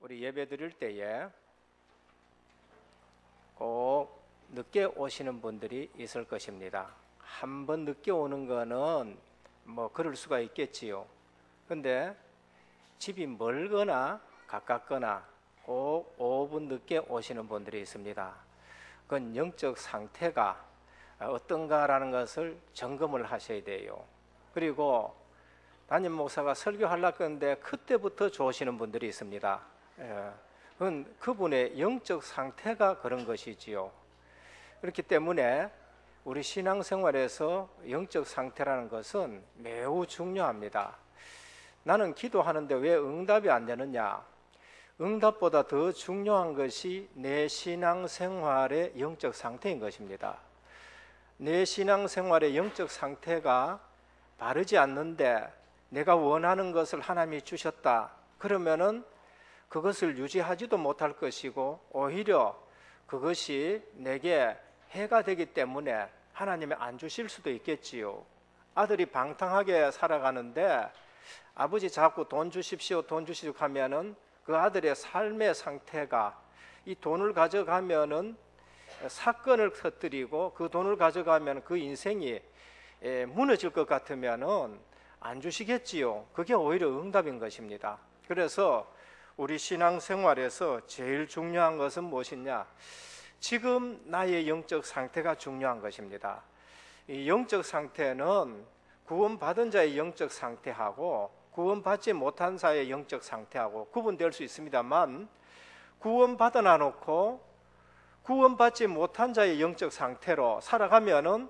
우리 예배 드릴 때에 꼭 늦게 오시는 분들이 있을 것입니다. 한 번 늦게 오는 거는 뭐 그럴 수가 있겠지요. 근데 집이 멀거나 가깝거나 꼭 5분 늦게 오시는 분들이 있습니다. 그건 영적 상태가 어떤가라는 것을 점검을 하셔야 돼요. 그리고 담임 목사가 설교하려고 하는데 그때부터 좋으시는 분들이 있습니다. 그건 그분의 영적 상태가 그런 것이지요. 그렇기 때문에 우리 신앙생활에서 영적 상태라는 것은 매우 중요합니다. 나는 기도하는데 왜 응답이 안 되느냐? 응답보다 더 중요한 것이 내 신앙생활의 영적 상태인 것입니다. 내 신앙생활의 영적 상태가 바르지 않는데 내가 원하는 것을 하나님이 주셨다. 그러면은 그것을 유지하지도 못할 것이고 오히려 그것이 내게 해가 되기 때문에 하나님이 안 주실 수도 있겠지요. 아들이 방탕하게 살아가는데 아버지 자꾸 돈 주십시오, 돈 주십시오 하면은 그 아들의 삶의 상태가 이 돈을 가져가면은 사건을 터뜨리고 그 돈을 가져가면 그 인생이 무너질 것 같으면은 안 주시겠지요. 그게 오히려 응답인 것입니다. 그래서 우리 신앙생활에서 제일 중요한 것은 무엇이냐? 지금 나의 영적 상태가 중요한 것입니다. 이 영적 상태는 구원받은 자의 영적 상태하고 구원받지 못한 자의 영적 상태하고 구분될 수 있습니다만, 구원받아 놓고 구원받지 못한 자의 영적 상태로 살아가면은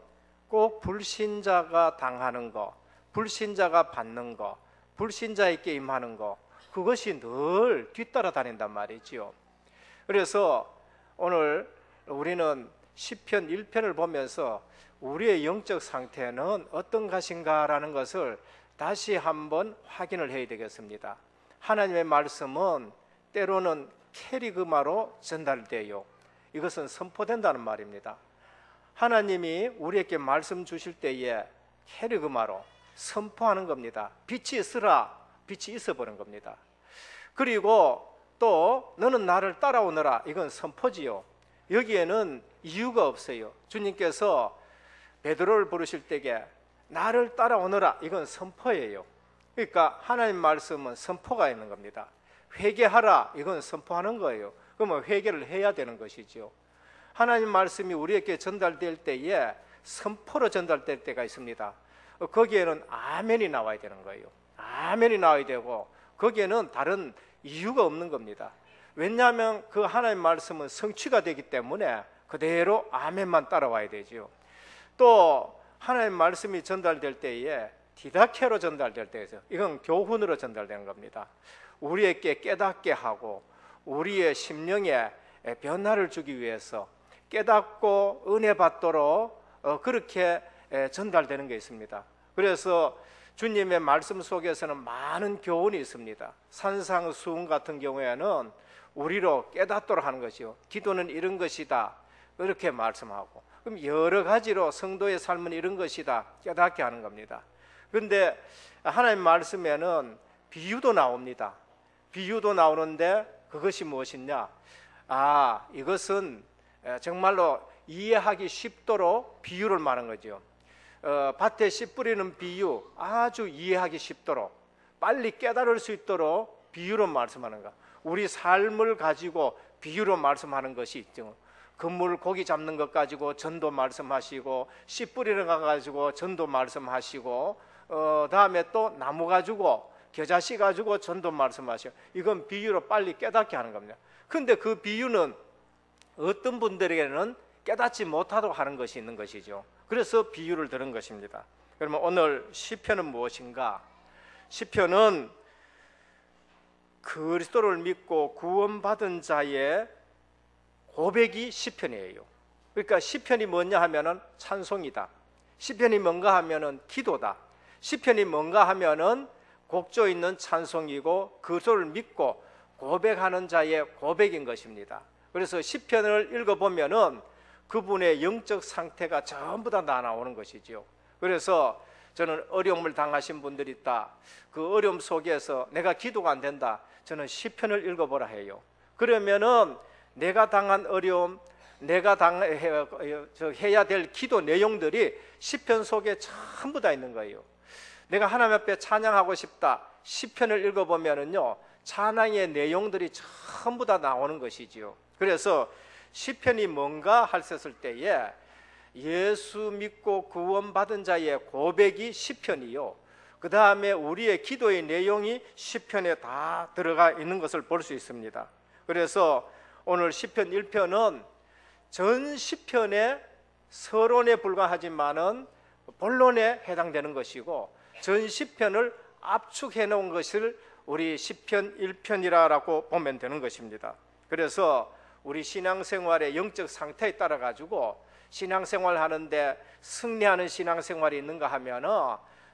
꼭 불신자가 당하는 거, 불신자가 받는 거, 불신자에게 임하는 거, 그것이 늘 뒤따라 다닌단 말이지요. 그래서 오늘 우리는 시편 1편을 보면서 우리의 영적 상태는 어떤 것인가라는 것을 다시 한번 확인을 해야 되겠습니다. 하나님의 말씀은 때로는 캐리그마로 전달돼요. 이것은 선포된다는 말입니다. 하나님이 우리에게 말씀 주실 때에 캐리그마로 선포하는 겁니다. 빛이 있으라, 빛이 있어버린 겁니다. 그리고 또 너는 나를 따라오너라, 이건 선포지요. 여기에는 이유가 없어요. 주님께서 베드로를 부르실 때에 나를 따라오너라, 이건 선포예요. 그러니까 하나님 말씀은 선포가 있는 겁니다. 회개하라, 이건 선포하는 거예요. 그러면 회개를 해야 되는 것이죠. 하나님 말씀이 우리에게 전달될 때에 선포로 전달될 때가 있습니다. 거기에는 아멘이 나와야 되는 거예요. 아멘이 나와야 되고 거기에는 다른 이유가 없는 겁니다. 왜냐하면 그 하나님 말씀은 성취가 되기 때문에 그대로 아멘만 따라와야 되죠. 또 하나님 말씀이 전달될 때에 디다케로 전달될 때에서 이건 교훈으로 전달되는 겁니다. 우리에게 깨닫게 하고 우리의 심령에 변화를 주기 위해서 깨닫고 은혜 받도록 그렇게 전달되는 게 있습니다. 그래서 주님의 말씀 속에서는 많은 교훈이 있습니다. 산상수훈 같은 경우에는 우리로 깨닫도록 하는 것이요, 기도는 이런 것이다, 이렇게 말씀하고, 그럼 여러 가지로 성도의 삶은 이런 것이다 깨닫게 하는 겁니다. 그런데 하나님 말씀에는 비유도 나옵니다. 비유도 나오는데 그것이 무엇이냐? 이것은 정말로 이해하기 쉽도록 비유를 말한 거죠. 밭에 씨 뿌리는 비유, 아주 이해하기 쉽도록 빨리 깨달을 수 있도록 비유로 말씀하는 것. 우리 삶을 가지고 비유로 말씀하는 것이 있죠. 그물 고기 잡는 것 가지고 전도 말씀하시고, 씨 뿌리는 것 가지고 전도 말씀하시고, 다음에 또 나무 가지고 겨자씨 가지고 전도 말씀하시고, 이건 비유로 빨리 깨닫게 하는 겁니다. 근데 그 비유는 어떤 분들에게는 깨닫지 못하도록 하는 것이 있는 것이죠. 그래서 비유를 들은 것입니다. 그러면 오늘 시편은 무엇인가? 시편은 그리스도를 믿고 구원받은 자의 고백이 시편이에요. 그러니까 시편이 뭐냐 하면은 찬송이다. 시편이 뭔가 하면은 기도다. 시편이 뭔가 하면은 곡조 있는 찬송이고 그리스도를 믿고 고백하는 자의 고백인 것입니다. 그래서 시편을 읽어보면은 그분의 영적 상태가 전부 다 나오는 것이죠. 그래서 저는 어려움을 당하신 분들이 있다. 그 어려움 속에서 내가 기도가 안 된다. 저는 시편을 읽어보라 해요. 그러면은 내가 당한 어려움, 내가 해야 될 기도 내용들이 시편 속에 전부 다 있는 거예요. 내가 하나님 앞에 찬양하고 싶다. 시편을 읽어보면은요, 찬양의 내용들이 전부 다 나오는 것이지요. 그래서 시편이 뭔가 했을 때에 예수 믿고 구원받은 자의 고백이 시편이요, 그 다음에 우리의 기도의 내용이 시편에 다 들어가 있는 것을 볼 수 있습니다. 그래서 오늘 시편 1편은 전 시편의 서론에 불과하지만은 본론에 해당되는 것이고, 전 시편을 압축해 놓은 것을 우리 시편 1편이라고 보면 되는 것입니다. 그래서 우리 신앙생활의 영적 상태에 따라 가지고 신앙생활 하는데 승리하는 신앙생활이 있는가 하면은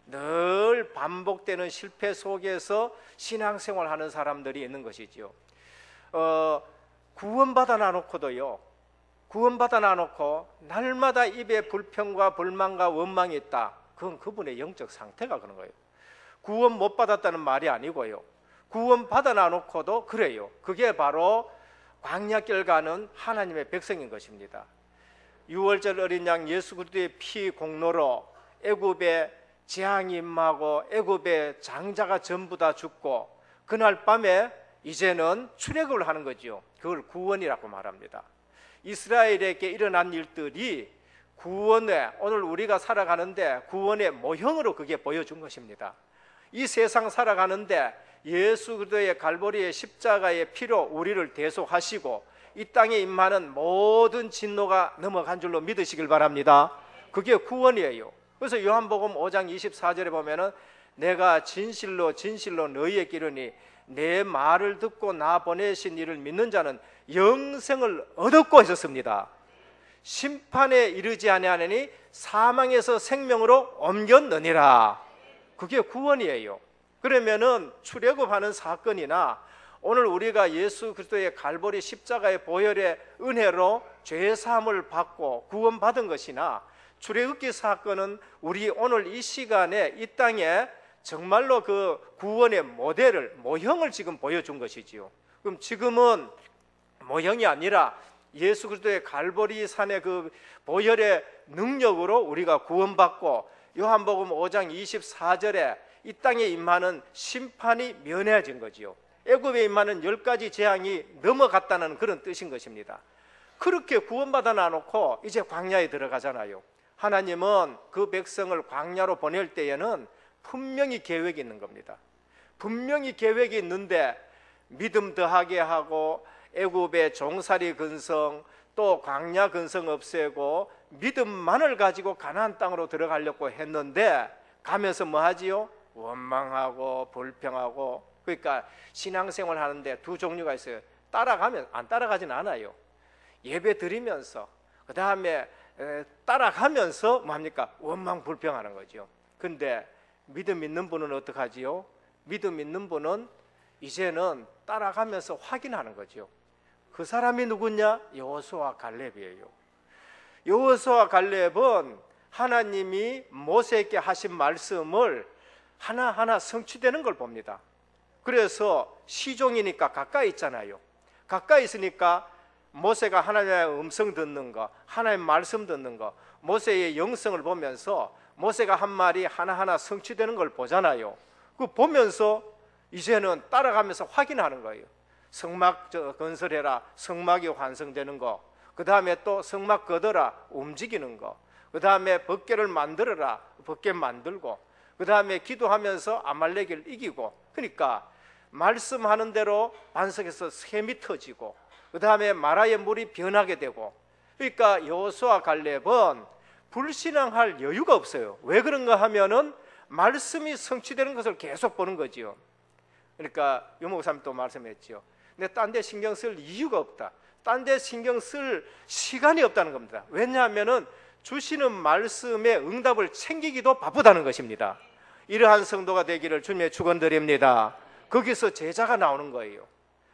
늘 반복되는 실패 속에서 신앙생활 하는 사람들이 있는 것이지요. 구원받아 놔놓고도요, 구원받아 놔놓고 날마다 입에 불평과 불만과 원망이 있다. 그건 그분의 영적 상태가 그런 거예요. 구원 못 받았다는 말이 아니고요, 구원 받아 놔놓고도 그래요. 그게 바로 광야길 가는 하나님의 백성인 것입니다. 6월절 어린 양 예수 그리스도의 피 공로로 애굽의 재앙이 임하고 애굽의 장자가 전부 다 죽고 그날 밤에 이제는 출애굽을 하는 거죠. 그걸 구원이라고 말합니다. 이스라엘에게 일어난 일들이 구원의, 오늘 우리가 살아가는데 구원의 모형으로 그게 보여준 것입니다. 이 세상 살아가는데 예수 그리스도의 갈보리의 십자가의 피로 우리를 대속하시고 이 땅에 임하는 모든 진노가 넘어간 줄로 믿으시길 바랍니다. 그게 구원이에요. 그래서 요한복음 5장 24절에 보면은 내가 진실로 진실로 너희에게 이르니 내 말을 듣고 나 보내신 이를 믿는 자는 영생을 얻었고 하셨습니다. 심판에 이르지 아니하느니 사망에서 생명으로 옮겼느니라. 그게 구원이에요. 그러면은 출애굽하는 사건이나 오늘 우리가 예수 그리스도의 갈보리 십자가의 보혈의 은혜로 죄 사함을 받고 구원받은 것이나 출애굽기 사건은 우리 오늘 이 시간에 이 땅에 정말로 그 구원의 모델을, 모형을 지금 보여준 것이지요. 그럼 지금은 모형이 아니라 예수 그리스도의 갈보리 산의 그 보혈의 능력으로 우리가 구원받고 요한복음 5장 24절에 이 땅에 임하는 심판이 면해진 거지요. 애굽에 임하는 10가지 재앙이 넘어갔다는 그런 뜻인 것입니다. 그렇게 구원받아 놔놓고 이제 광야에 들어가잖아요. 하나님은 그 백성을 광야로 보낼 때에는 분명히 계획이 있는 겁니다. 분명히 계획이 있는데 믿음 더하게 하고 애굽의 종살이 근성, 또 광야 근성 없애고 믿음만을 가지고 가나안 땅으로 들어가려고 했는데 가면서 뭐 하지요? 원망하고 불평하고. 그러니까 신앙생활 하는데 두 종류가 있어요. 따라가면, 안 따라가진 않아요. 예배 드리면서 그 다음에 따라가면서 뭡니까? 원망 불평하는 거죠. 근데 믿음 있는 분은 어떻게 하지요? 믿음 있는 분은 이제는 따라가면서 확인하는 거죠. 그 사람이 누구냐? 여호수아 갈렙이에요. 여호수아 갈렙은 하나님이 모세에게 하신 말씀을 하나하나 성취되는 걸 봅니다. 그래서 시종이니까 가까이 있잖아요. 가까이 있으니까 모세가 하나님의 음성 듣는 거, 하나님의 말씀 듣는 거, 모세의 영성을 보면서 모세가 한 말이 하나하나 성취되는 걸 보잖아요. 그 보면서 이제는 따라가면서 확인하는 거예요. 성막 건설해라, 성막이 완성되는 거. 그 다음에 또 성막 걷어라, 움직이는 거. 그 다음에 법궤를 만들어라, 법궤 만들고. 그 다음에 기도하면서 아말렉을 이기고. 그러니까 말씀하는 대로 반석에서 샘이 터지고, 그 다음에 마라의 물이 변하게 되고. 그러니까 여호수아 갈렙은 불신앙할 여유가 없어요. 왜 그런가 하면은 말씀이 성취되는 것을 계속 보는 거지요. 그러니까 유 목사님 또 말씀했죠. 근데 딴 데 신경 쓸 이유가 없다. 딴 데 신경 쓸 시간이 없다는 겁니다. 왜냐하면은 주시는 말씀의 응답을 챙기기도 바쁘다는 것입니다. 이러한 성도가 되기를 주님의 축원드립니다. 거기서 제자가 나오는 거예요.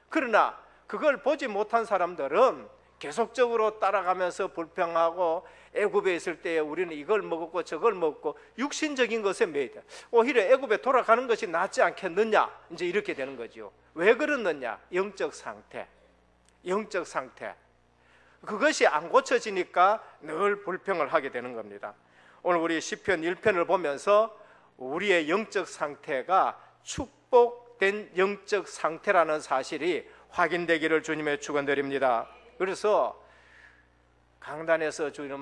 그러나 그걸 보지 못한 사람들은 계속적으로 따라가면서 불평하고 애굽에 있을 때 우리는 이걸 먹었고 저걸 먹고 육신적인 것에 매이다. 오히려 애굽에 돌아가는 것이 낫지 않겠느냐, 이제 이렇게 되는 거죠. 왜 그러느냐? 영적 상태. 그것이 안 고쳐지니까 늘 불평을 하게 되는 겁니다. 오늘 우리 시편 1편을 보면서 우리의 영적 상태가 축복된 영적 상태라는 사실이 확인되기를 주님의 축원드립니다. 그래서 강단에서 주는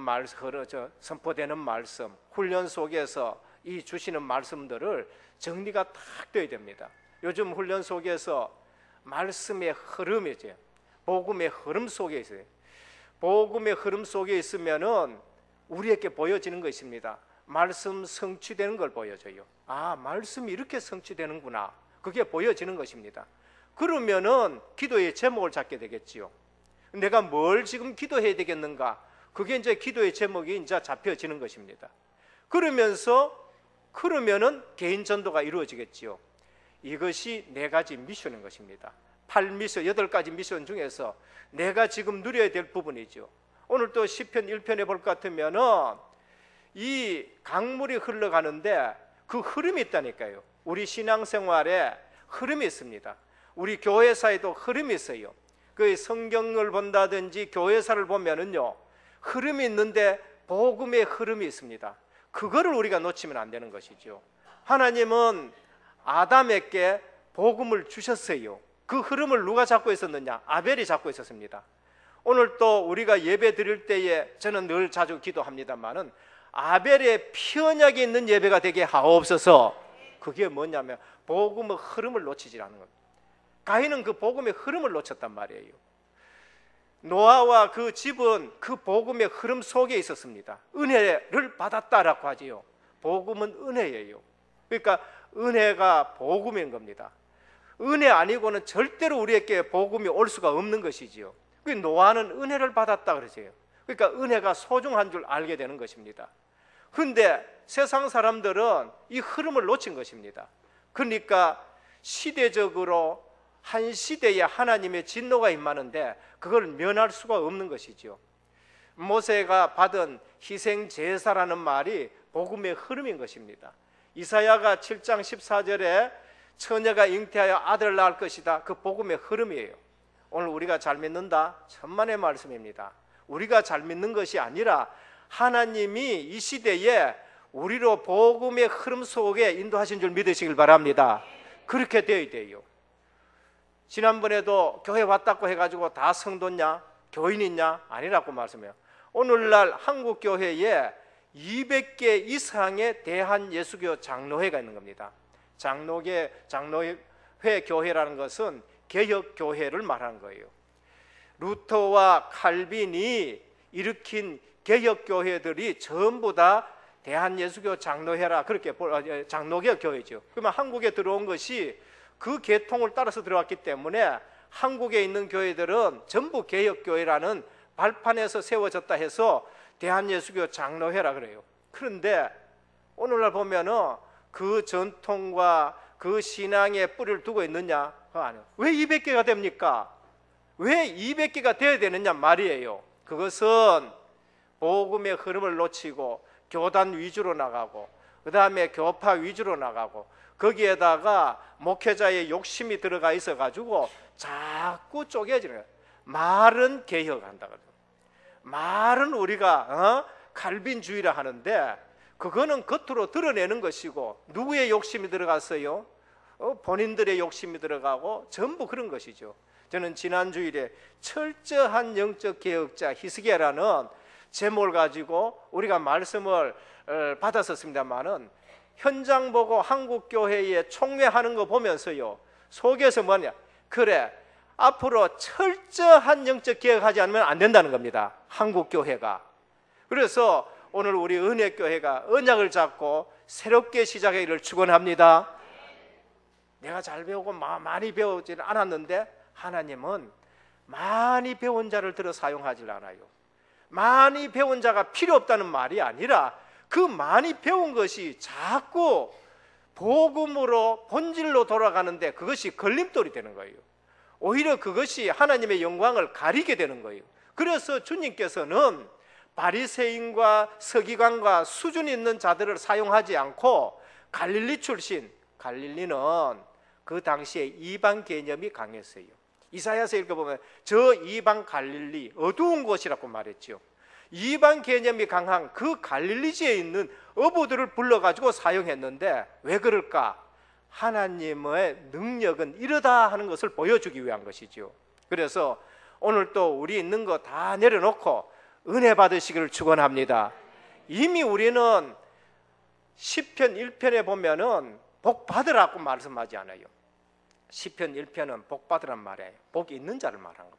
선포되는 말씀, 훈련 속에서 이 주시는 말씀들을 정리가 딱 되어야 됩니다. 요즘 훈련 속에서 말씀의 흐름이죠. 복음의 흐름 속에 있어요. 복음의 흐름 속에 있으면은 우리에게 보여지는 것입니다. 말씀 성취되는 걸 보여줘요. 아, 말씀이 이렇게 성취되는구나. 그게 보여지는 것입니다. 그러면은 기도의 제목을 잡게 되겠지요. 내가 뭘 지금 기도해야 되겠는가? 그게 이제 기도의 제목이 이제 잡혀지는 것입니다. 그러면은 개인 전도가 이루어지겠지요. 이것이 4가지 미션인 것입니다. 8미션, 8가지 미션 중에서 내가 지금 누려야 될 부분이죠. 오늘 또 시편 1편에 볼 것 같으면은 이 강물이 흘러가는데 그 흐름이 있다니까요. 우리 신앙생활에 흐름이 있습니다. 우리 교회사에도 흐름이 있어요. 그 성경을 본다든지 교회사를 보면은요, 흐름이 있는데 복음의 흐름이 있습니다. 그거를 우리가 놓치면 안 되는 것이죠. 하나님은 아담에게 복음을 주셨어요. 그 흐름을 누가 잡고 있었느냐? 아벨이 잡고 있었습니다. 오늘 또 우리가 예배 드릴 때에 저는 늘 자주 기도합니다만은 아벨의 피 언약이 있는 예배가 되게 하옵소서. 그게 뭐냐면 복음의 흐름을 놓치지 않는 겁니다. 가인은 그 복음의 흐름을 놓쳤단 말이에요. 노아와 그 집은 그 복음의 흐름 속에 있었습니다. 은혜를 받았다라고 하지요. 복음은 은혜예요. 그러니까 은혜가 복음인 겁니다. 은혜 아니고는 절대로 우리에게 복음이 올 수가 없는 것이지요. 노아는 은혜를 받았다 그러세요. 그러니까 은혜가 소중한 줄 알게 되는 것입니다. 그런데 세상 사람들은 이 흐름을 놓친 것입니다. 그러니까 시대적으로 한 시대에 하나님의 진노가 임하는데 그걸 면할 수가 없는 것이죠. 모세가 받은 희생 제사라는 말이 복음의 흐름인 것입니다. 이사야가 7장 14절에 처녀가 잉태하여 아들을 낳을 것이다. 그 복음의 흐름이에요. 오늘 우리가 잘 믿는다? 천만의 말씀입니다. 우리가 잘 믿는 것이 아니라 하나님이 이 시대에 우리로 복음의 흐름 속에 인도하신 줄 믿으시길 바랍니다. 그렇게 되어야 돼요. 지난번에도 교회 왔다고 해가지고 다 성도냐? 교인이냐? 아니라고 말씀해요. 오늘날 한국교회에 200개 이상의 대한예수교 장로회가 있는 겁니다. 장로회 교회라는 것은 개혁교회를 말하는 거예요. 루터와 칼빈이 일으킨 개혁교회들이 전부 다 대한예수교 장로회라 그렇게 장로교 교회죠. 그러면 한국에 들어온 것이 그 계통을 따라서 들어왔기 때문에 한국에 있는 교회들은 전부 개혁교회라는 발판에서 세워졌다 해서 대한예수교 장로회라 그래요. 그런데 오늘날 보면은 그 전통과 그 신앙에 뿌리를 두고 있느냐? 아니요. 왜 200개가 됩니까? 왜 200개가 되어야 되느냐 말이에요. 그것은 복음의 흐름을 놓치고 교단 위주로 나가고 그 다음에 교파 위주로 나가고 거기에다가 목회자의 욕심이 들어가 있어가지고 자꾸 쪼개지는 거예요. 말은 개혁한다 그래요. 말은 우리가 칼빈주의라 하는데 그거는 겉으로 드러내는 것이고 누구의 욕심이 들어갔어요? 본인들의 욕심이 들어가고 전부 그런 것이죠. 저는 지난 주일에 철저한 영적 개혁자 히스기야라는 제목을 가지고 우리가 말씀을 받았었습니다만은 현장 보고 한국교회에 총회하는 거 보면서요 속에서 뭐냐, 그래 앞으로 철저한 영적 개혁하지 않으면 안 된다는 겁니다. 한국교회가. 그래서 오늘 우리 은혜교회가 언약을 잡고 새롭게 시작하기를 축원합니다. 내가 잘 배우고 많이 배우지는 않았는데 하나님은 많이 배운 자를 들어 사용하지 않아요. 많이 배운 자가 필요 없다는 말이 아니라 그 많이 배운 것이 자꾸 복음으로 본질로 돌아가는데 그것이 걸림돌이 되는 거예요. 오히려 그것이 하나님의 영광을 가리게 되는 거예요. 그래서 주님께서는 바리새인과 서기관과 수준 있는 자들을 사용하지 않고 갈릴리 출신, 갈릴리는 그 당시에 이방 개념이 강했어요. 이사야서 읽어보면 저 이방 갈릴리, 어두운 곳이라고 말했죠. 이방 개념이 강한 그 갈릴리지에 있는 어부들을 불러가지고 사용했는데 왜 그럴까? 하나님의 능력은 이러다 하는 것을 보여주기 위한 것이죠. 그래서 오늘 또 우리 있는 거 다 내려놓고 은혜 받으시기를 축원합니다. 이미 우리는 시편 1편에 보면은 복 받으라고 말씀하지 않아요. 시편 1편은 복 받으란 말이에요. 복 있는 자를 말한 겁니다.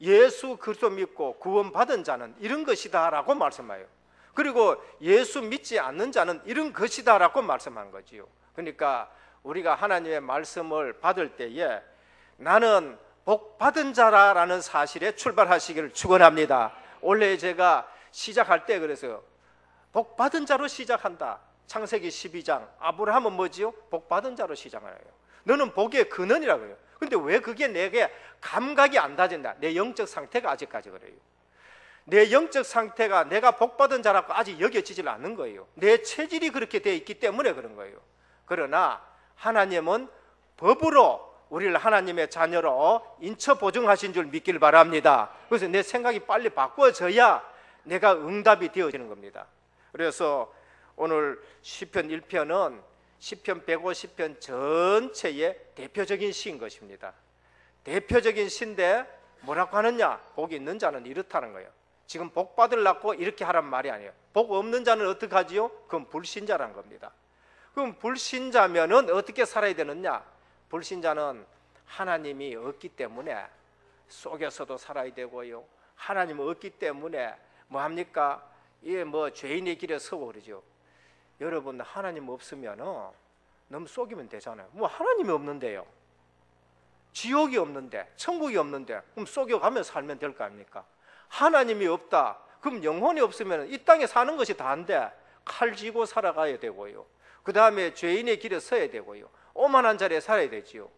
예수 그리스도 믿고 구원받은 자는 이런 것이다 라고 말씀해요. 그리고 예수 믿지 않는 자는 이런 것이다 라고 말씀한 거지요. 그러니까 우리가 하나님의 말씀을 받을 때에 나는 복 받은 자라는 사실에 출발하시기를 축원합니다. 원래 제가 시작할 때 그래서 복 받은 자로 시작한다. 창세기 12장 아브라함은 뭐지요? 복 받은 자로 시작하여요. 너는 복의 근원이라고 해요. 근데 왜 그게 내게 감각이 안 다진다? 내 영적 상태가 아직까지 그래요. 내 영적 상태가 내가 복 받은 자라고 아직 여겨지질 않는 거예요. 내 체질이 그렇게 되어 있기 때문에 그런 거예요. 그러나 하나님은 법으로 우리를 하나님의 자녀로 인처 보증하신 줄 믿길 바랍니다. 그래서 내 생각이 빨리 바꿔져야 내가 응답이 되어지는 겁니다. 그래서 오늘 시편 1편은 시편 150편 전체의 대표적인 시인 것입니다. 대표적인 시인데 뭐라고 하느냐? 복이 있는 자는 이렇다는 거예요. 지금 복 받으려고 이렇게 하란 말이 아니에요. 복 없는 자는 어떻게 하지요? 그건 불신자란 겁니다. 그럼 불신자면은 어떻게 살아야 되느냐? 불신자는 하나님이 없기 때문에 속에서도 살아야 되고요. 하나님 없기 때문에 뭐 합니까? 이게 뭐 죄인의 길에 서고 그러죠. 여러분 하나님 없으면 너무 속이면 되잖아요. 뭐 하나님이 없는데요. 지옥이 없는데 천국이 없는데 그럼 속여가며 살면 될 거 아닙니까? 하나님이 없다. 그럼 영혼이 없으면 이 땅에 사는 것이 다인데 칼 쥐고 살아가야 되고요. 그 다음에 죄인의 길에 서야 되고요. 오만한 자리에 살아야 되지요.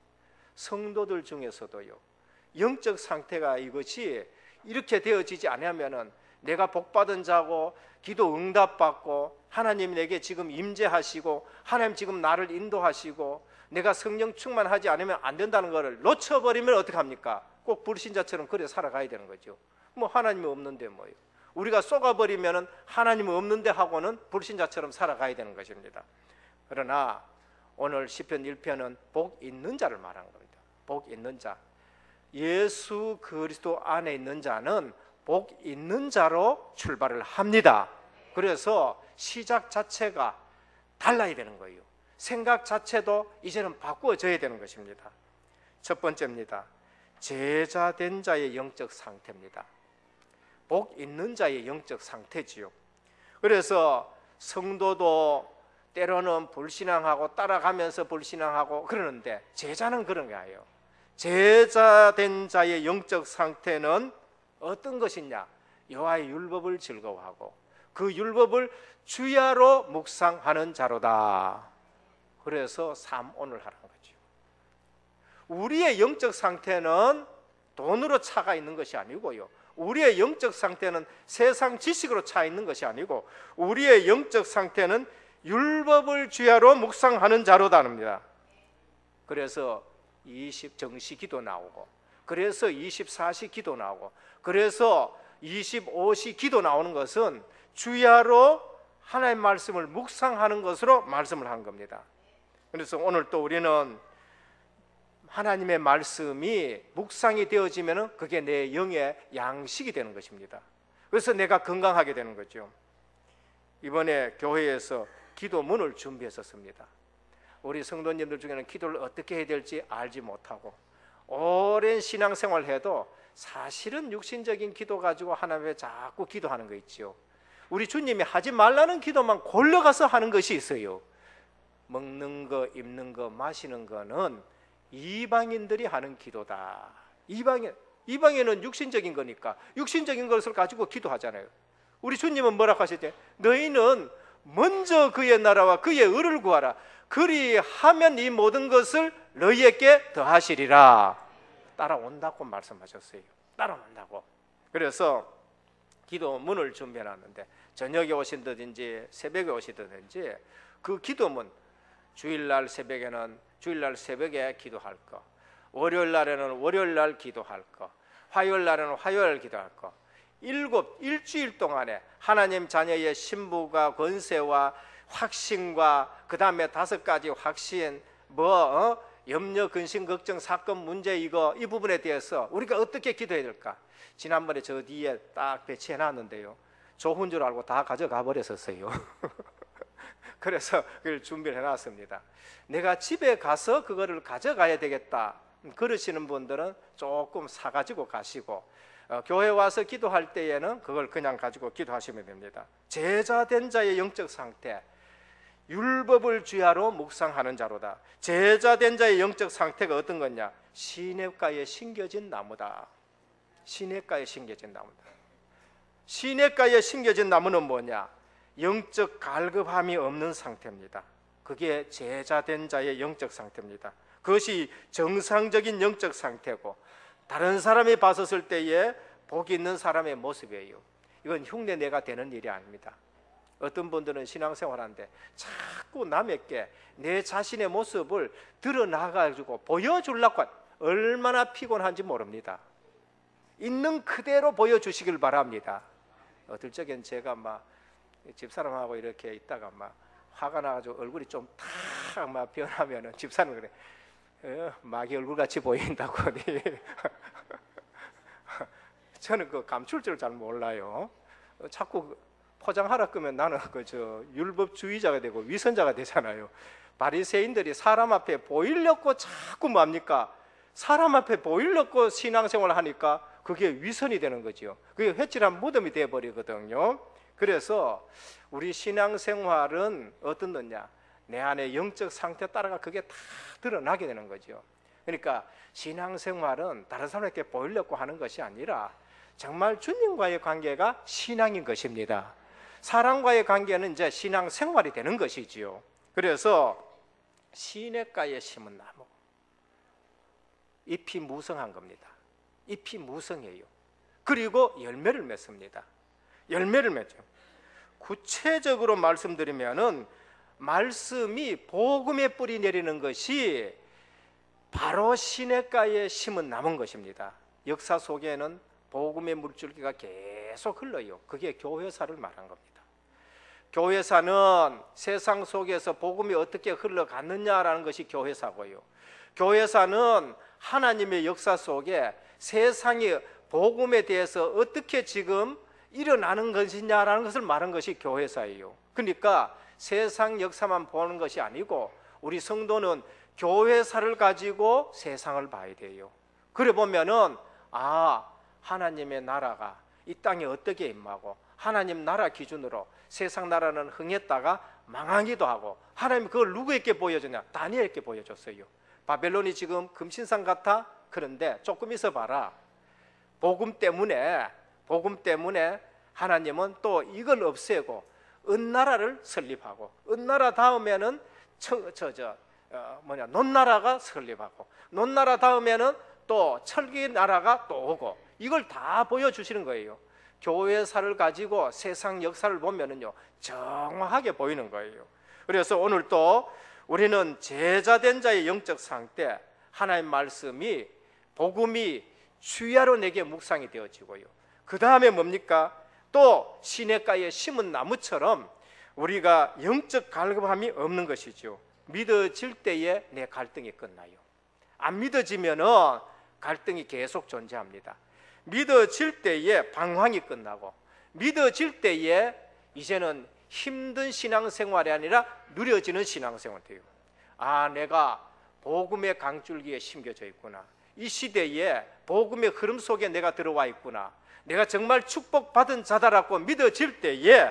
성도들 중에서도요. 영적 상태가 이것이 이렇게 되어지지 않으면은 내가 복받은 자고 기도 응답받고 하나님 내게 지금 임재하시고 하나님 지금 나를 인도하시고 내가 성령 충만하지 않으면 안 된다는 것을 놓쳐버리면 어떡합니까? 꼭 불신자처럼 그래 살아가야 되는 거죠. 뭐 하나님이 없는데 뭐요. 우리가 쏘가버리면 하나님이 없는데 하고는 불신자처럼 살아가야 되는 것입니다. 그러나 오늘 시편 1편은 복 있는 자를 말한 겁니다. 복 있는 자. 예수 그리스도 안에 있는 자는 복 있는 자로 출발을 합니다. 그래서 시작 자체가 달라야 되는 거예요. 생각 자체도 이제는 바꾸어져야 되는 것입니다. 첫 번째입니다. 제자된 자의 영적 상태입니다. 복 있는 자의 영적 상태지요. 그래서 성도도 때로는 불신앙하고 따라가면서 불신앙하고 그러는데 제자는 그런 게 아니에요. 제자된 자의 영적 상태는 어떤 것이냐? 여호와의 율법을 즐거워하고 그 율법을 주야로 묵상하는 자로다. 그래서 삼온을 하라는 거죠. 우리의 영적 상태는 돈으로 차가 있는 것이 아니고요. 우리의 영적 상태는 세상 지식으로 차 있는 것이 아니고 우리의 영적 상태는 율법을 주야로 묵상하는 자로다입니다. 그래서 20정시 기도 나오고 그래서 24시 기도 나오고 그래서 25시 기도 나오는 것은 주야로 하나님의 말씀을 묵상하는 것으로 말씀을 한 겁니다. 그래서 오늘 또 우리는 하나님의 말씀이 묵상이 되어지면 그게 내 영의 양식이 되는 것입니다. 그래서 내가 건강하게 되는 거죠. 이번에 교회에서 기도문을 준비했었습니다. 우리 성도님들 중에는 기도를 어떻게 해야 될지 알지 못하고 오랜 신앙생활을 해도 사실은 육신적인 기도 가지고 하나님께 자꾸 기도하는 거 있죠. 우리 주님이 하지 말라는 기도만 골라가서 하는 것이 있어요. 먹는 거, 입는 거, 마시는 거는 이방인들이 하는 기도다. 이방인은 육신적인 거니까 육신적인 것을 가지고 기도하잖아요. 우리 주님은 뭐라고 하셨죠? 너희는 먼저 그의 나라와 그의 의를 구하라. 그리하면 이 모든 것을 너희에게 더하시리라. 따라온다고 말씀하셨어요. 따라온다고. 그래서 기도문을 준비해놨는데 저녁에 오신다든지 새벽에 오시든지 그 기도문, 주일날 새벽에는 주일날 새벽에 기도할 거, 월요일 날에는 월요일 날 기도할 거, 화요일 날에는 화요일 기도할 거, 일주일 동안에 하나님 자녀의 신부가 권세와 확신과 그 다음에 5가지 확신, 염려, 근심, 걱정, 사건, 문제 이 부분에 대해서 우리가 어떻게 기도해야 될까? 지난번에 저 뒤에 딱 배치해 놨는데요, 좋은 줄 알고 다 가져가 버렸었어요. 그래서 그걸 준비를 해놨습니다. 내가 집에 가서 그거를 가져가야 되겠다 그러시는 분들은 조금 사가지고 가시고, 교회 와서 기도할 때에는 그걸 그냥 가지고 기도하시면 됩니다. 제자된 자의 영적 상태, 율법을 주야로 묵상하는 자로다. 제자된 자의 영적 상태가 어떤 거냐? 시냇가에 심겨진 나무다. 시냇가에 심겨진 나무다. 시냇가에 심겨진 나무는 뭐냐? 영적 갈급함이 없는 상태입니다. 그게 제자된 자의 영적 상태입니다. 그것이 정상적인 영적 상태고, 다른 사람이 봤었을 때에 복 있는 사람의 모습이에요. 이건 흉내내가 되는 일이 아닙니다. 어떤 분들은 신앙생활하는데 자꾸 남에게 내 자신의 모습을 드러나가지고 보여주려고 얼마나 피곤한지 모릅니다. 있는 그대로 보여주시길 바랍니다. 어떨 적엔 제가 막 집사람하고 이렇게 있다가 막 화가 나가지고 얼굴이 좀 탁 막 변하면은 집사람이 그래, 마귀 얼굴같이 보인다고. 저는 그 감출 줄 잘 몰라요. 자꾸 포장하라 그러면 나는 율법주의자가 되고 위선자가 되잖아요. 바리새인들이 사람 앞에 보이려고 자꾸 뭡니까? 사람 앞에 보이려고 신앙생활을 하니까 그게 위선이 되는 거죠. 그게 회칠한 무덤이 되어버리거든요. 그래서 우리 신앙생활은 어떤 거냐? 내 안의 영적 상태에 따라가 그게 다 드러나게 되는 거죠. 그러니까 신앙생활은 다른 사람에게 보이려고 하는 것이 아니라 정말 주님과의 관계가 신앙인 것입니다. 사람과의 관계는 이제 신앙생활이 되는 것이지요. 그래서 시냇가에 심은 나무, 잎이 무성한 겁니다. 잎이 무성해요. 그리고 열매를 맺습니다. 열매를 맺죠. 구체적으로 말씀드리면은 말씀이 복음의 뿌리 내리는 것이 바로 시냇가에 심은 나무인 것입니다. 역사 속에는 복음의 물줄기가 계속 흘러요. 그게 교회사를 말한 겁니다. 교회사는 세상 속에서 복음이 어떻게 흘러갔느냐라는 것이 교회사고요. 교회사는 하나님의 역사 속에 세상이 복음에 대해서 어떻게 지금 일어나는 것이냐라는 것을 말한 것이 교회사예요. 그러니까 세상 역사만 보는 것이 아니고 우리 성도는 교회사를 가지고 세상을 봐야 돼요. 그래 보면은 하나님의 나라가 이 땅에 어떻게 임하고 하나님 나라 기준으로 세상 나라는 흥했다가 망하기도 하고, 하나님 그걸 누구에게 보여주냐? 다니엘에게 보여줬어요. 바벨론이 지금 금신상 같아? 그런데 조금 있어 봐라. 복음 때문에 하나님은 또 이걸 없애고 은나라를 설립하고, 은나라 다음에는 논나라가 설립하고, 논나라 다음에는 또 철기 나라가 또 오고, 이걸 다 보여주시는 거예요. 교회사를 가지고 세상 역사를 보면은요 정확하게 보이는 거예요. 그래서 오늘 또 우리는 제자된 자의 영적 상태, 하나님 말씀이 복음이 주야로 내게 묵상이 되어지고요. 그 다음에 뭡니까? 또 시냇가에 심은 나무처럼 우리가 영적 갈급함이 없는 것이죠. 믿어질 때에 내 갈등이 끝나요. 안 믿어지면은 갈등이 계속 존재합니다. 믿어질 때에 방황이 끝나고, 믿어질 때에 이제는 힘든 신앙생활이 아니라 누려지는 신앙생활이 돼요. 내가 복음의 강줄기에 심겨져 있구나. 이 시대에 복음의 흐름 속에 내가 들어와 있구나. 내가 정말 축복받은 자다라고 믿어질 때에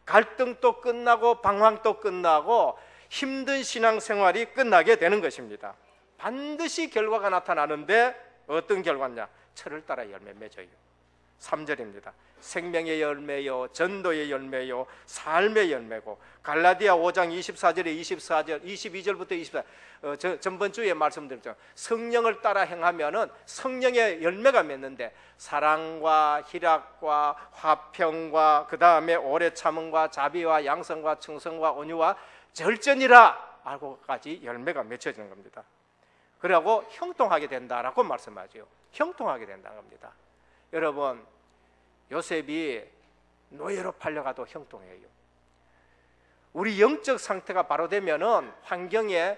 갈등도 끝나고 방황도 끝나고 힘든 신앙생활이 끝나게 되는 것입니다. 반드시 결과가 나타나는데 어떤 결과냐? 철을 따라 열매 맺어요. 3절입니다. 생명의 열매요, 전도의 열매요, 삶의 열매고, 갈라디아 5장 24절에 22절부터 24절, 전번 주에 말씀드렸죠. 성령을 따라 행하면은 성령의 열매가 맺는데, 사랑과 희락과 화평과 그 다음에 오래 참음과 자비와 양성과 충성과 온유와 절전이라 하고까지 열매가 맺혀지는 겁니다. 그리고 형통하게 된다라고 말씀하죠. 형통하게 된다는 겁니다. 여러분, 요셉이 노예로 팔려가도 형통해요. 우리 영적 상태가 바로 되면은 환경에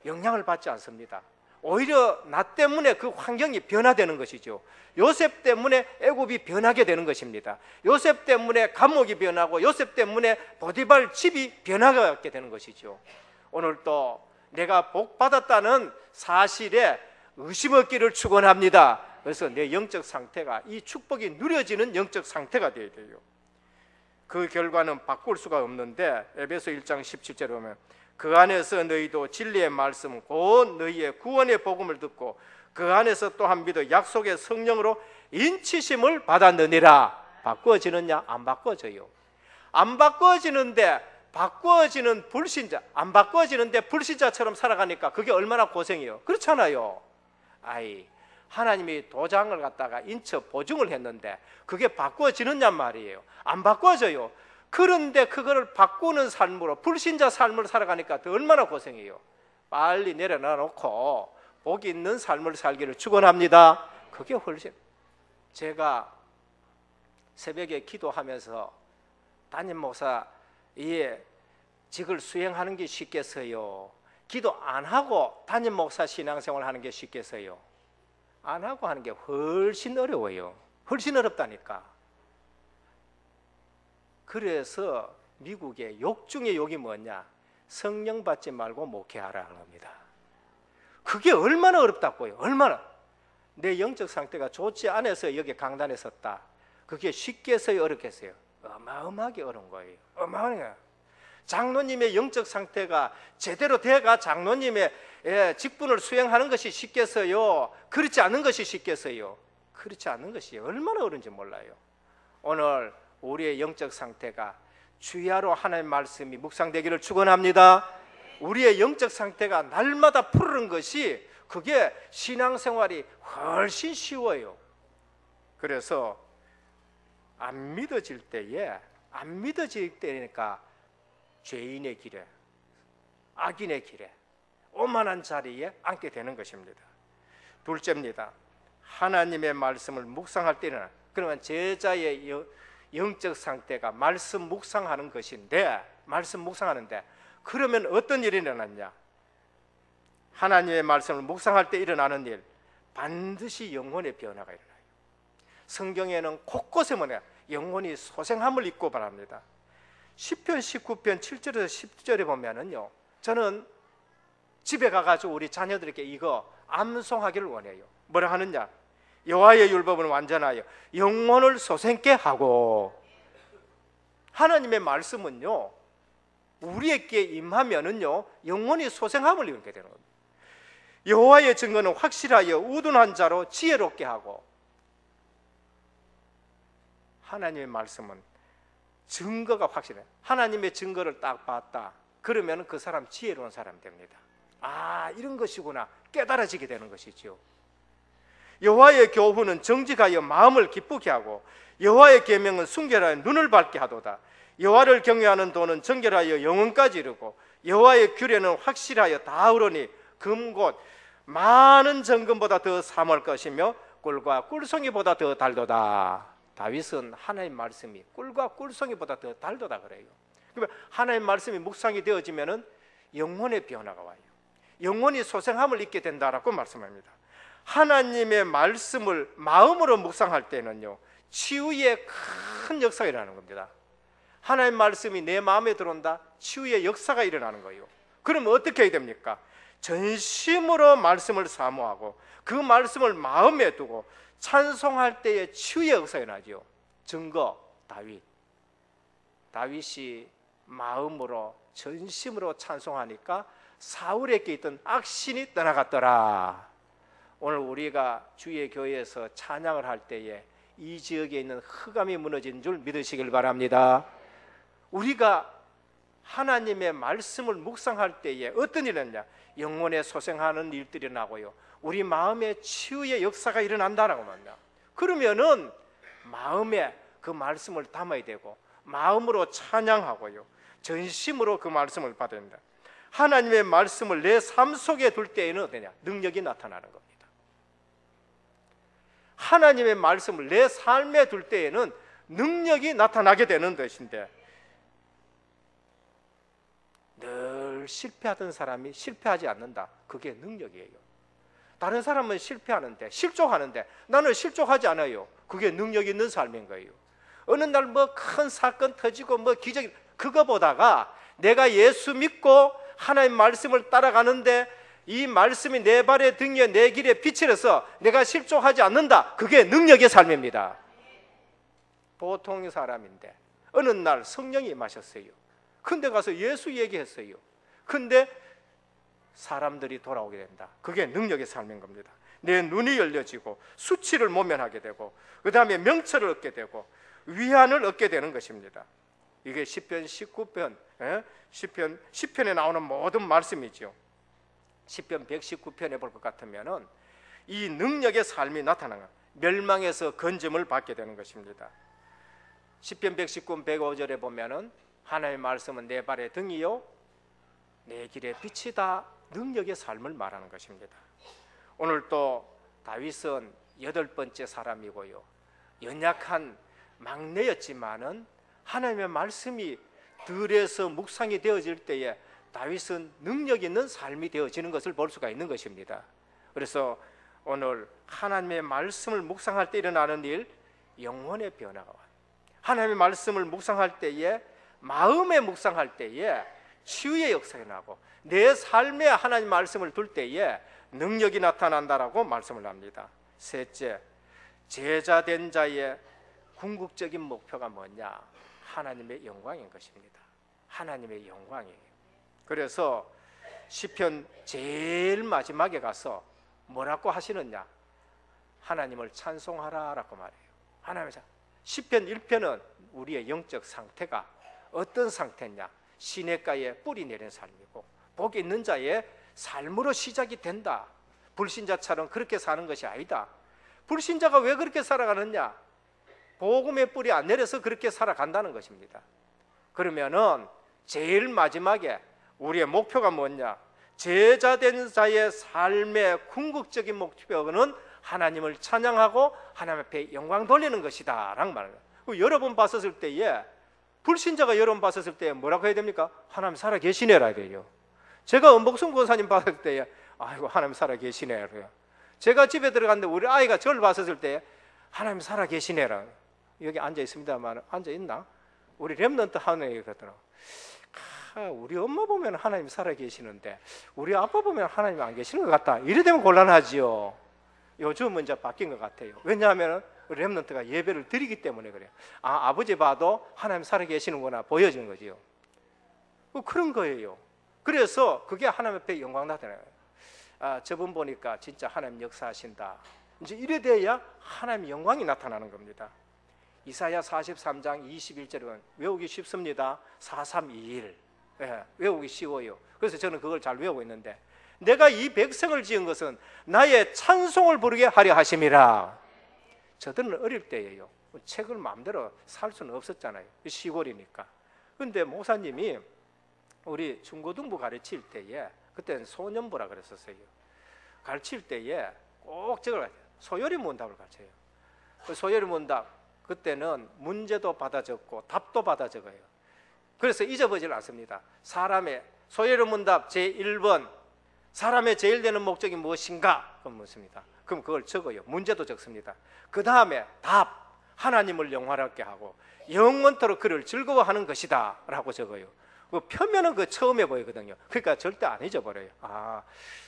영향을 받지 않습니다. 오히려 나 때문에 그 환경이 변화되는 것이죠. 요셉 때문에 애굽이 변하게 되는 것입니다. 요셉 때문에 감옥이 변하고, 요셉 때문에 보디발 집이 변하게 되는 것이죠. 오늘 또 내가 복 받았다는 사실에 의심 없기를 축원합니다. 그래서 내 영적 상태가, 이 축복이 누려지는 영적 상태가 되어야 돼요. 그 결과는 바꿀 수가 없는데, 에베소 1장 17절에 보면 그 안에서 너희도 진리의 말씀 곧 너희의 구원의 복음을 듣고 그 안에서 또한 믿어 약속의 성령으로 인치심을 받았느니라. 바꾸어지느냐? 안 바꾸어져요. 안 바꾸어지는데, 바꾸어지는 불신자, 안 바꾸어지는데 불신자처럼 살아가니까 그게 얼마나 고생이에요. 그렇잖아요. 하나님이 도장을 갖다가 인처 보증을 했는데 그게 바꾸어지느냐 말이에요. 안 바꾸어져요. 그런데 그거를 바꾸는 삶으로, 불신자 삶을 살아가니까 더 얼마나 고생이에요. 빨리 내려놔 놓고 복 있는 삶을 살기를 축원합니다. 그게 훨씬. 제가 새벽에 기도하면서 담임 목사 직을 수행하는 게 쉽겠어요? 기도 안 하고 담임 목사 신앙생활 하는 게 쉽겠어요? 안 하고 하는 게 훨씬 어려워요. 훨씬 어렵다니까. 그래서 미국의 욕 중에 욕이 뭐냐? 성령 받지 말고 목회하라는 겁니다. 그게 얼마나 어렵다고요. 얼마나. 내 영적 상태가 좋지 않아서 여기 강단에 섰다. 그게 쉽겠어요? 어렵겠어요? 어마어마하게 어려운 거예요. 어마어마하게. 장로님의 영적 상태가 제대로 돼가 장로님의 직분을 수행하는 것이 쉽겠어요? 그렇지 않은 것이 쉽겠어요? 그렇지 않은 것이 얼마나 어려운지 몰라요. 오늘 우리의 영적 상태가 주야로 하나님의 말씀이 묵상되기를 축원합니다. 우리의 영적 상태가 날마다 푸르는 것이, 그게 신앙생활이 훨씬 쉬워요. 그래서 안 믿어질 때니까 죄인의 길에, 악인의 길에, 오만한 자리에 앉게 되는 것입니다. 둘째입니다. 하나님의 말씀을 묵상할 때는, 그러면 제자의 영적 상태가 말씀 묵상하는 것인데, 말씀 묵상하는데, 그러면 어떤 일이 일어났냐? 하나님의 말씀을 묵상할 때 일어나는 일, 반드시 영혼의 변화가 일어나요. 성경에는 곳곳에 영혼이 소생함을 입고 바랍니다. 시편 19편 7절에서 10절에 보면은요, 저는 집에 가가지고 우리 자녀들에게 이거 암송하기를 원해요. 뭐라 하느냐? 여호와의 율법은 완전하여 영혼을 소생케 하고. 하나님의 말씀은요, 우리에게 임하면은요, 영혼이 소생함을 입게 되는 겁니다. 여호와의 증거는 확실하여 우둔한 자로 지혜롭게 하고. 하나님의 말씀은 증거가 확실해. 하나님의 증거를 딱 봤다. 그러면 그 사람 지혜로운 사람 됩니다. 이런 것이구나 깨달아지게 되는 것이죠. 여호와의 교훈은 정직하여 마음을 기쁘게 하고 여호와의 계명은 순결하여 눈을 밝게 하도다. 여호와를 경외하는 도는 정결하여 영혼까지 이르고 여호와의 규례는 확실하여 다으로니 금곧 많은 정금보다 더 사모할 것이며 꿀과 꿀송이보다 더 달도다. 다윗은 하나님 말씀이 꿀과 꿀송이보다 더 달도다 그래요. 그러면 하나님 말씀이 묵상이 되어지면은 영혼의 변화가 와요. 영혼이 소생함을 입게 된다라고 말씀합니다. 하나님의 말씀을 마음으로 묵상할 때는요, 치유의 큰 역사가 일어나는 겁니다. 하나님 말씀이 내 마음에 들어온다, 치유의 역사가 일어나는 거예요. 그러면 어떻게 해야 됩니까? 전심으로 말씀을 사모하고 그 말씀을 마음에 두고 찬송할 때에 치유의 역사가 일어나죠. 증거, 다윗이 마음으로 전심으로 찬송하니까 사울에게 있던 악신이 떠나갔더라. 오늘 우리가 주의 교회에서 찬양을 할 때에 이 지역에 있는 흑암이 무너진 줄 믿으시길 바랍니다. 우리가 하나님의 말씀을 묵상할 때에 어떤 일이 있느냐? 영혼에 소생하는 일들이 나고요, 우리 마음의 치유의 역사가 일어난다라고 말이야. 그러면은 마음에 그 말씀을 담아야 되고 마음으로 찬양하고요, 전심으로 그 말씀을 받아야 된다. 하나님의 말씀을 내 삶 속에 둘 때에는 어떠냐? 능력이 나타나는 겁니다. 하나님의 말씀을 내 삶에 둘 때에는 능력이 나타나게 되는 것인데, 늘 실패하던 사람이 실패하지 않는다, 그게 능력이에요. 다른 사람은 실패하는데, 실족하는데 나는 실족하지 않아요. 그게 능력 있는 삶인 거예요. 어느 날 뭐 큰 사건 터지고 뭐 기적이, 그거 보다가 내가 예수 믿고 하나님 말씀을 따라가는데 이 말씀이 내 발의 등에 내 길에 빛이라서 내가 실족하지 않는다, 그게 능력의 삶입니다. 보통 사람인데 어느 날 성령이 임하셨어요. 근데 가서 예수 얘기했어요. 근데 사람들이 돌아오게 된다. 그게 능력의 삶인 겁니다. 내 눈이 열려지고 수치를 모면하게 되고 그 다음에 명철을 얻게 되고 위안을 얻게 되는 것입니다. 이게 시편 19편, 시편에 나오는 모든 말씀이죠. 시편 119편에 볼 것 같으면은 이 능력의 삶이 나타나는, 멸망에서 건짐을 받게 되는 것입니다. 시편 119편 105절에 보면은 하나님의 말씀은 내 발의 등이요 내 길의 빛이다, 능력의 삶을 말하는 것입니다. 오늘 또 다윗은 8번째 사람이고요, 연약한 막내였지만은 하나님의 말씀이 들에서 묵상이 되어질 때에 다윗은 능력 있는 삶이 되어지는 것을 볼 수가 있는 것입니다. 그래서 오늘 하나님의 말씀을 묵상할 때 일어나는 일, 영혼의 변화가 와요. 하나님의 말씀을 묵상할 때에, 마음에 묵상할 때에 치유의 역사가 나고 내 삶에 하나님 말씀을 둘 때에 능력이 나타난다라고 말씀을 합니다. 셋째, 제자된 자의 궁극적인 목표가 뭐냐? 하나님의 영광인 것입니다. 하나님의 영광이에요. 그래서 시편 제일 마지막에 가서 뭐라고 하시느냐? 하나님을 찬송하라라고 말해요. 하나님의 시편 1편은 우리의 영적 상태가 어떤 상태냐? 시냇가에 뿌리 내린 삶이고 복 있는 자의 삶으로 시작이 된다. 불신자처럼 그렇게 사는 것이 아니다. 불신자가 왜 그렇게 살아가느냐? 복음의 뿌리 안 내려서 그렇게 살아간다는 것입니다. 그러면은 제일 마지막에 우리의 목표가 뭐냐? 제자된 자의 삶의 궁극적인 목표는 하나님을 찬양하고 하나님 앞에 영광 돌리는 것이다 라는 말이에요. 여러분 봤었을 때에, 불신자가 여러분 봤었을 때에 뭐라고 해야 됩니까? 하나님 살아 계시네라 해요. 제가 은복승 권사님 봤을 때에 아이고 하나님 살아 계시네 그래요. 제가 집에 들어갔는데 우리 아이가 저를 봤었을 때에 하나님 살아 계시네라. 여기 앉아 있습니다만 앉아 있나? 우리 렘넌트 하는 얘기거든요. 우리 엄마 보면 하나님 살아 계시는데 우리 아빠 보면 하나님 안 계시는 것 같다. 이래 되면 곤란하지요. 요즘은 이제 바뀐 것 같아요. 왜냐하면 렘넌트가 예배를 드리기 때문에 그래요. 아버지 봐도 하나님 살아 계시는구나 보여지는 거지요. 그런 거예요. 그래서 그게 하나님 앞에 영광 나타나요. 저분 보니까 진짜 하나님 역사하신다. 이제 이래 돼야 하나님 영광이 나타나는 겁니다. 이사야 43장 21절은 외우기 쉽습니다. 4321 외우기 쉬워요. 그래서 저는 그걸 잘 외우고 있는데, 내가 이 백성을 지은 것은 나의 찬송을 부르게 하려 하심이라. 저들은 어릴 때예요. 책을 마음대로 살 수는 없었잖아요. 시골이니까. 그런데 목사님이 우리 중고등부 가르칠 때에, 그때는 소년부라 그랬었어요. 가르칠 때에 꼭 저걸 소요리 문답을 가르쳐요. 소요리 문답, 그때는 문제도 받아 적고 답도 받아 적어요. 그래서 잊어버리지 않습니다. 사람의 소요리 문답 제1번, 사람의 제일 되는 목적이 무엇인가? 그럼 묻습니다. 그럼 그걸 적어요. 문제도 적습니다. 그 다음에 답, 하나님을 영화롭게 하고 영원토록 그를 즐거워하는 것이다 라고 적어요. 그 표면은 그 처음에 보이거든요. 그러니까 절대 안 잊어버려요.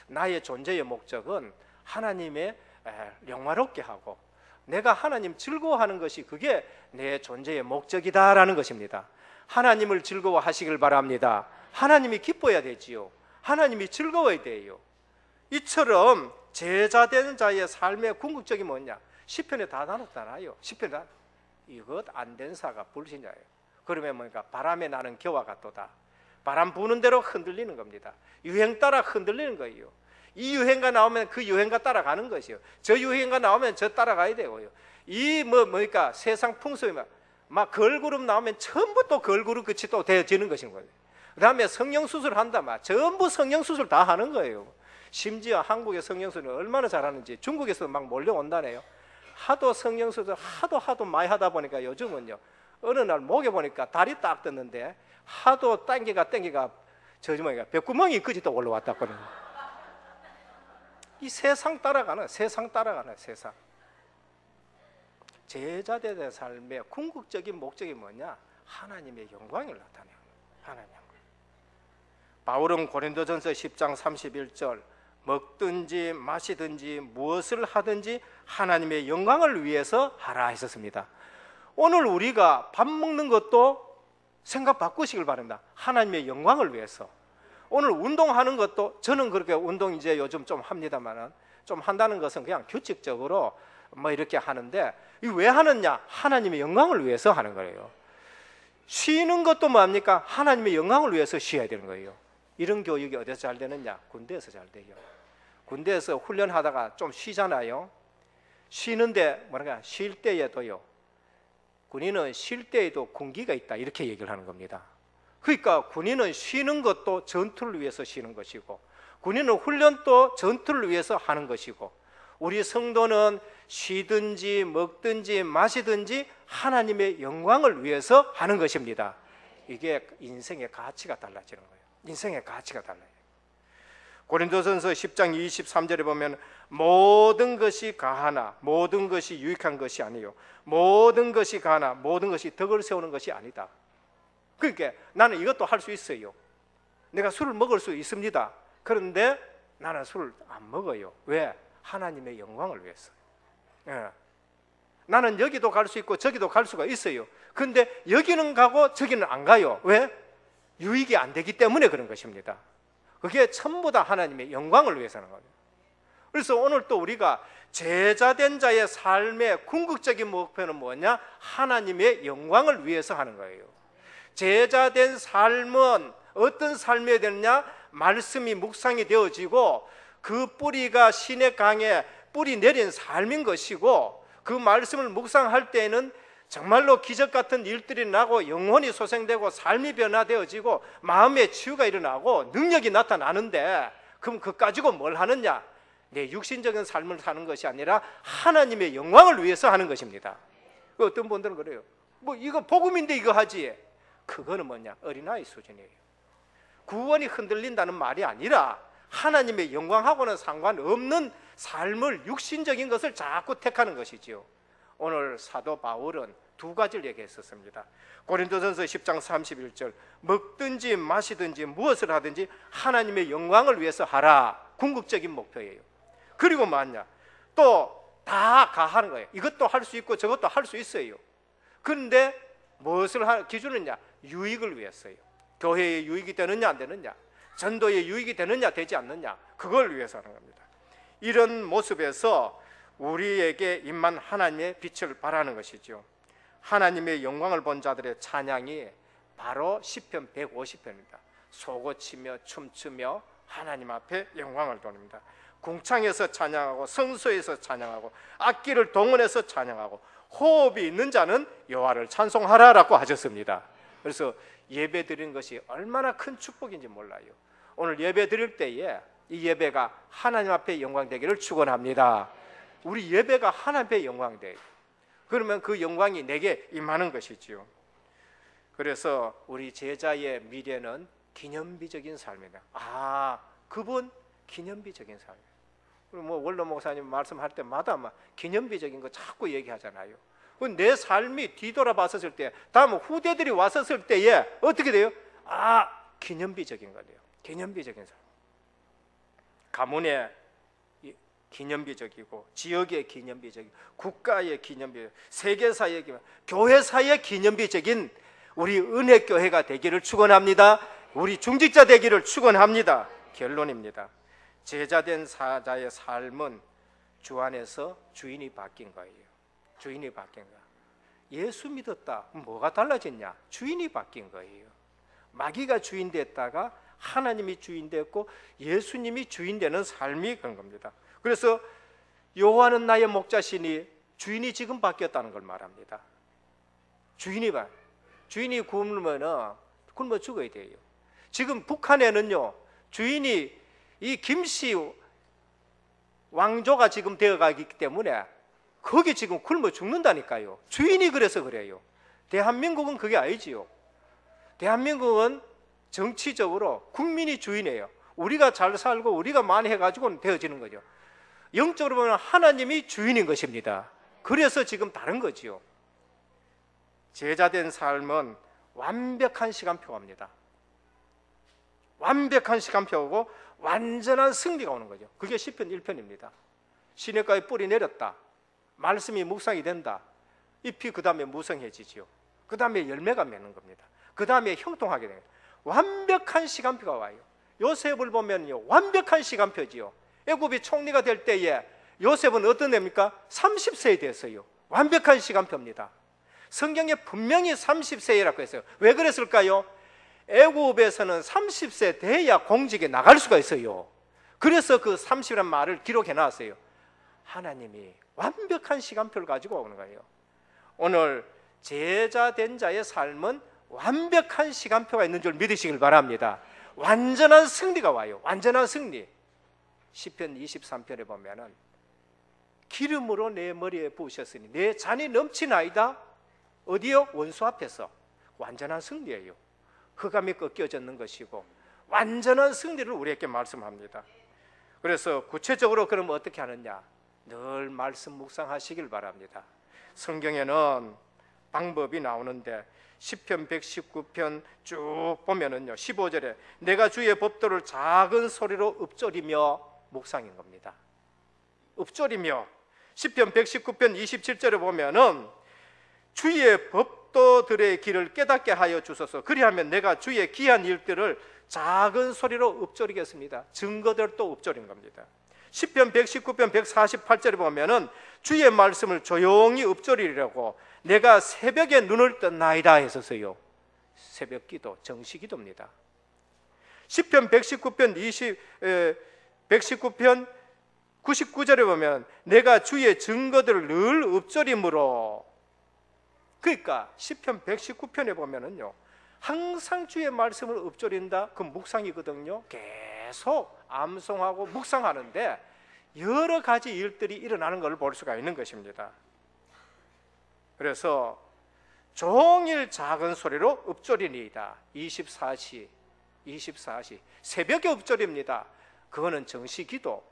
나의 존재의 목적은 하나님의 영화롭게 하고 내가 하나님 즐거워하는 것이 그게 내 존재의 목적이다라는 것입니다. 하나님을 즐거워하시길 바랍니다. 하나님이 기뻐야 되지요. 하나님이 즐거워야 돼요. 이처럼 제자된 자의 삶의 궁극적이 뭐냐? 시편에 다 나눴잖아요. 시편에 다 이것 안 된 사가 불신자예요. 그러면 뭐니까 바람에 나는 겨와 같도다. 바람 부는 대로 흔들리는 겁니다. 유행 따라 흔들리는 거예요. 이 유행가 나오면 그 유행가 따라가는 것이요. 저 유행가 나오면 저 따라가야 되고요. 이 뭐니까 세상 풍속이 막 걸그룹 나오면 전부 또 걸그룹 끝이 또 되어지는 것인 거예요. 그 다음에 성형수술 한다 막 전부 성형수술 다 하는 거예요. 심지어 한국의 성형수술은 얼마나 잘하는지 중국에서 막 몰려온다네요. 하도 성형수술 하도 많이 하다 보니까 요즘은요, 어느 날 목에 보니까 다리 딱 떴는데 하도 땡기가 저지 뭐니까 벽구멍이 끝이 또 올라왔다거든요. 이 세상 따라가는 세상. 제자들의 삶의 궁극적인 목적이 뭐냐? 하나님의 영광을 나타내는 거예요. 하나님 영광. 바울은 고린도전서 10장 31절 먹든지 마시든지 무엇을 하든지 하나님의 영광을 위해서 하라 했었습니다. 오늘 우리가 밥 먹는 것도 생각 바꾸시길 바랍니다. 하나님의 영광을 위해서. 오늘 운동하는 것도 저는 그렇게 운동 이제 요즘 좀 합니다만은 좀 한다는 것은 그냥 규칙적으로 뭐 이렇게 하는데 이 왜 하느냐? 하나님의 영광을 위해서 하는 거예요. 쉬는 것도 뭡니까? 하나님의 영광을 위해서 쉬어야 되는 거예요. 이런 교육이 어디서 잘 되느냐? 군대에서 잘 돼요. 군대에서 훈련하다가 좀 쉬잖아요. 쉬는데 뭐랄까 쉴 때에도요. 군인은 쉴 때에도 군기가 있다 이렇게 얘기를 하는 겁니다. 그러니까 군인은 쉬는 것도 전투를 위해서 쉬는 것이고 군인은 훈련도 전투를 위해서 하는 것이고 우리 성도는 쉬든지 먹든지 마시든지 하나님의 영광을 위해서 하는 것입니다. 이게 인생의 가치가 달라지는 거예요. 인생의 가치가 달라요. 고린도전서 10장 23절에 보면 모든 것이 가하나 모든 것이 유익한 것이 아니요 모든 것이 가하나 모든 것이 덕을 세우는 것이 아니다. 그러니까 나는 이것도 할 수 있어요. 내가 술을 먹을 수 있습니다. 그런데 나는 술을 안 먹어요. 왜? 하나님의 영광을 위해서. 나는 여기도 갈 수 있고 저기도 갈 수가 있어요. 그런데 여기는 가고 저기는 안 가요. 왜? 유익이 안 되기 때문에 그런 것입니다. 그게 전부 다 하나님의 영광을 위해서 하는 거예요. 그래서 오늘 또 우리가 제자된 자의 삶의 궁극적인 목표는 뭐냐? 하나님의 영광을 위해서 하는 거예요. 제자된 삶은 어떤 삶이 되느냐? 말씀이 묵상이 되어지고 그 뿌리가 신의 강에 뿌리 내린 삶인 것이고 그 말씀을 묵상할 때에는 정말로 기적 같은 일들이 나고 영혼이 소생되고 삶이 변화되어지고 마음의 치유가 일어나고 능력이 나타나는데 그럼 그거 가지고 뭘 하느냐? 내 육신적인 삶을 사는 것이 아니라 하나님의 영광을 위해서 하는 것입니다. 어떤 분들은 그래요. 뭐 이거 복음인데 이거 하지. 그거는 뭐냐? 어린아이 수준이에요. 구원이 흔들린다는 말이 아니라 하나님의 영광하고는 상관없는 삶을 육신적인 것을 자꾸 택하는 것이지요. 오늘 사도 바울은 두 가지를 얘기했었습니다. 고린도전서 10장 31절 먹든지 마시든지 무엇을 하든지 하나님의 영광을 위해서 하라. 궁극적인 목표예요. 그리고 뭐냐? 또 다 가하는 거예요. 이것도 할 수 있고 저것도 할 수 있어요. 그런데 무엇을 기준은냐? 유익을 위해서요. 교회에 유익이 되느냐 안 되느냐, 전도에 유익이 되느냐 되지 않느냐, 그걸 위해서 하는 겁니다. 이런 모습에서 우리에게 임한 하나님의 빛을 발하는 것이죠. 하나님의 영광을 본 자들의 찬양이 바로 시편 150편입니다. 소고치며 춤추며 하나님 앞에 영광을 돌립니다. 궁창에서 찬양하고 성소에서 찬양하고 악기를 동원해서 찬양하고 호흡이 있는 자는 여호와를 찬송하라라고 하셨습니다. 그래서 예배 드리는 것이 얼마나 큰 축복인지 몰라요. 오늘 예배 드릴 때에 이 예배가 하나님 앞에 영광 되기를 축원합니다. 우리 예배가 하나님 앞에 영광 돼요. 그러면 그 영광이 내게 임하는 것이지요. 그래서 우리 제자의 미래는 기념비적인 삶이다. 그분 기념비적인 삶. 뭐 원로 목사님 말씀할 때마다 막 기념비적인 거 자꾸 얘기하잖아요. 내 삶이 뒤돌아봤었을 때, 다음 후대들이 왔었을 때에 어떻게 돼요? 기념비적인 거예요. 기념비적인 삶. 가문의 기념비적이고, 지역의 기념비적이고, 국가의 기념비적, 세계사의 교회사의 기념비적인 우리 은혜교회가 되기를 축원합니다. 우리 중직자 되기를 축원합니다. 결론입니다. 제자된 사자의 삶은 주 안에서 주인이 바뀐 거예요. 주인이 바뀐 거야. 예수 믿었다. 뭐가 달라졌냐? 주인이 바뀐 거예요. 마귀가 주인 됐다가 하나님이 주인 됐고 예수님이 주인 되는 삶이 그런 겁니다. 그래서 여호와는 나의 목자시니 주인이 지금 바뀌었다는 걸 말합니다. 주인이 굶어 죽어야 돼요. 지금 북한에는요, 주인이 이 김씨 왕조가 지금 되어가기 때문에 거기 지금 굶어 죽는다니까요. 주인이 그래서 그래요. 대한민국은 그게 아니지요. 대한민국은 정치적으로 국민이 주인이에요. 우리가 잘 살고 우리가 많이 해가지고 되어지는 거죠. 영적으로 보면 하나님이 주인인 것입니다. 그래서 지금 다른 거지요. 제자된 삶은 완벽한 시간표입니다. 완벽한 시간표고 완전한 승리가 오는 거죠. 그게 시편 1편입니다. 시냇가에 뿌리 내렸다. 말씀이 묵상이 된다. 잎이 그 다음에 무성해지지요. 그 다음에 열매가 맺는 겁니다. 그 다음에 형통하게 됩니다. 완벽한 시간표가 와요. 요셉을 보면요, 완벽한 시간표지요. 애굽이 총리가 될 때에 요셉은 어떤 애입니까? 30세에 됐어요. 완벽한 시간표입니다. 성경에 분명히 30세라고 했어요. 왜 그랬을까요? 애굽에서는 30세 돼야 공직에 나갈 수가 있어요. 그래서 그 30이라는 말을 기록해 놨어요. 하나님이 완벽한 시간표를 가지고 오는 거예요. 오늘 제자된 자의 삶은 완벽한 시간표가 있는 줄 믿으시길 바랍니다. 완전한 승리가 와요. 완전한 승리. 시편 23편에 보면은 기름으로 내 머리에 부으셨으니 내 잔이 넘치나이다. 어디요? 원수 앞에서. 완전한 승리예요. 흑암이 꺾여졌는 것이고 완전한 승리를 우리에게 말씀합니다. 그래서 구체적으로 그럼 어떻게 하느냐? 늘 말씀 묵상하시길 바랍니다. 성경에는 방법이 나오는데 시편 119편 쭉 보면은요, 15절에 내가 주의 법도를 작은 소리로 읊조리며 묵상인 겁니다. 읊조리며. 시편 119편 27절에 보면은 주의 법도들의 길을 깨닫게 하여 주소서. 그리하면 내가 주의 귀한 일들을 작은 소리로 읊조리겠습니다. 증거들도 읊조린 겁니다. 시편 119편 148절에 보면은 주의 말씀을 조용히 읊조리려고 내가 새벽에 눈을 떴나이다 했었어요. 새벽 기도, 정시 기도입니다. 시편 119편 99절에 보면 내가 주의 증거들을 늘 읊조림으로. 그러니까 시편 119편에 보면은요, 항상 주의 말씀을 읊조린다. 그 묵상이거든요. 계속 암송하고 묵상하는데 여러 가지 일들이 일어나는 것을 볼 수가 있는 것입니다. 그래서 종일 작은 소리로 읊조리니이다. 24시 새벽에 읊조립니다. 그거는 정시기도.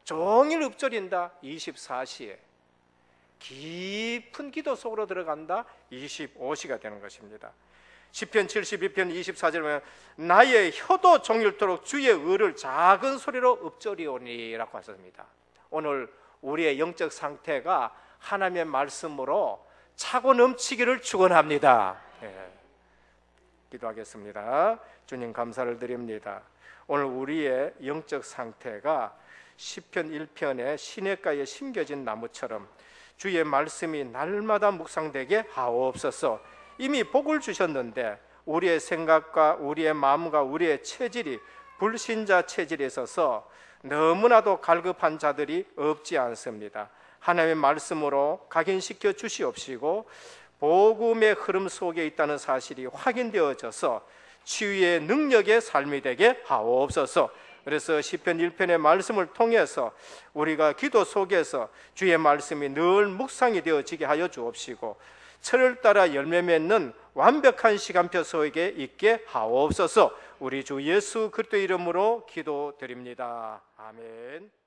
종일 읊조린다. 24시에 깊은 기도 속으로 들어간다. 25시가 되는 것입니다. 시편 72편 24절에 보면 나의 혀도 종일토록 주의 의를 작은 소리로 읊조리오니라고 하셨습니다. 오늘 우리의 영적 상태가 하나님의 말씀으로 차고 넘치기를 축원합니다. 기도하겠습니다. 주님 감사를 드립니다. 오늘 우리의 영적 상태가 시편 1편의 시냇가에 심겨진 나무처럼 주의 말씀이 날마다 묵상되게 하옵소서. 이미 복을 주셨는데 우리의 생각과 우리의 마음과 우리의 체질이 불신자 체질에 있어서 너무나도 갈급한 자들이 없지 않습니다. 하나님의 말씀으로 각인시켜 주시옵시고 복음의 흐름 속에 있다는 사실이 확인되어져서 치유의 능력의 삶이 되게 하옵소서. 그래서 시편 1편의 말씀을 통해서 우리가 기도 속에서 주의 말씀이 늘 묵상이 되어지게 하여 주옵시고 철을 따라 열매 맺는 완벽한 시간표 속에 있게 하옵소서. 우리 주 예수 그리스도의 이름으로 기도드립니다. 아멘.